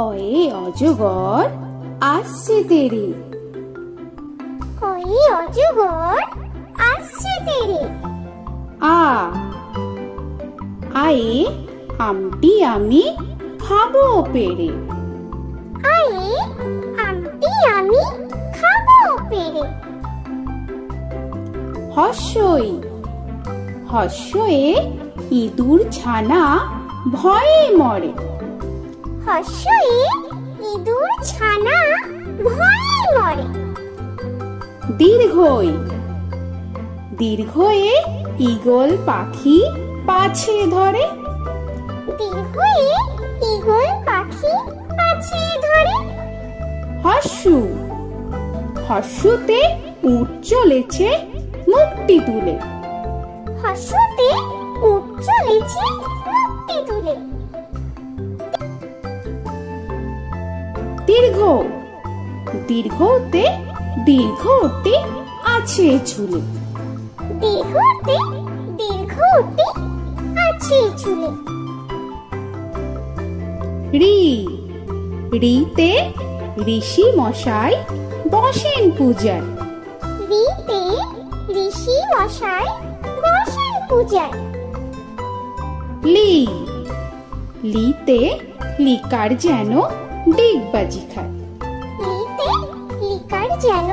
অয়ে অজগর আসছে তেরে। অয়ে অজগর আসছে তেরে। আ আয়ে আমটি আমি খাবো পেরে। আয়ে আমটি আমি খাবো পেরে। হর্ষই হর্ষয়ে ইঁদুর ছানা ভয়ে মরে। হর্ষয়ে ইঁদুর ছানা ভয়ে মরে। দীর্ঘই দীর্ঘয়ে ঈগল পাখি পাছে ধরে। দীর্ঘয়ে ঈগল পাখি পাছে ধরে। হর্ষু হর্ষুতে উট চলেছে মুক্তি তুলে। হর্ষতে উট চলেছে মুক্তি তুলে। দীর্ঘ দীর্ঘতে দীর্ঘটি আছে ঝুলে। দীর্ঘতে দীর্ঘটি আছে ঝুলে। রি রিতে ঋষি মশাই বসেন পূজায়। রিতে ঋষি মশাই বসেন পূজায়। লি লিতে লিকার যেন ডিগবাজি খায়। লিতে লিকার যেন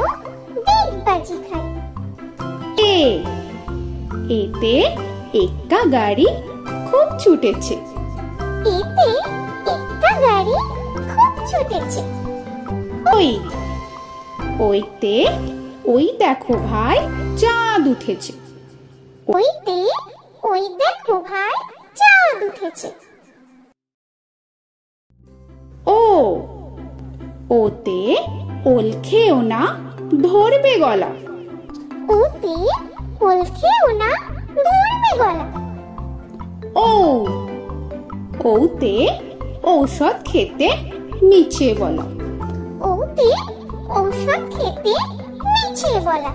ডিগবাজি খায়। এ এতে এক্কা গাড়ি খুব ছুটেছে। এতে একটা গাড়ি খুব ছুটেছে। ওই ওইতে ওই দেখো ভাই চাঁদ উঠেছে। ওইতে ওই দেখো ভাই চাঁদ উঠেছে। ও ওতে ওল খেও না ধরবে গলা। ওতে ওল খেও না ধরবে গলা। ও ওতে ঔষধ খেতে মিছে বলা। ওতে ঔষধ খেতে মিছে বলা।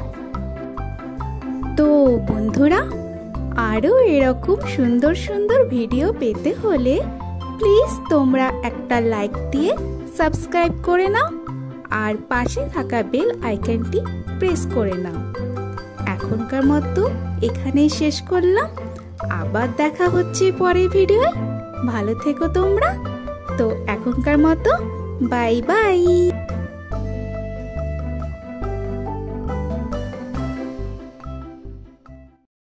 তো বন্ধুরা, আরো এরকম সুন্দর সুন্দর ভিডিও পেতে হলে প্লিজ তোমরা একটা লাইক দিয়ে সাবস্ক্রাইব করে নাও আর পাশে থাকা বেল আইকনটি প্রেস করে নাও। এখনকার মতো এখানেই শেষ করলাম। আবার দেখা হচ্ছে পরের ভিডিওয়ে। ভালো থেকো তোমরা। তো এখনকার মতো বাই বাই।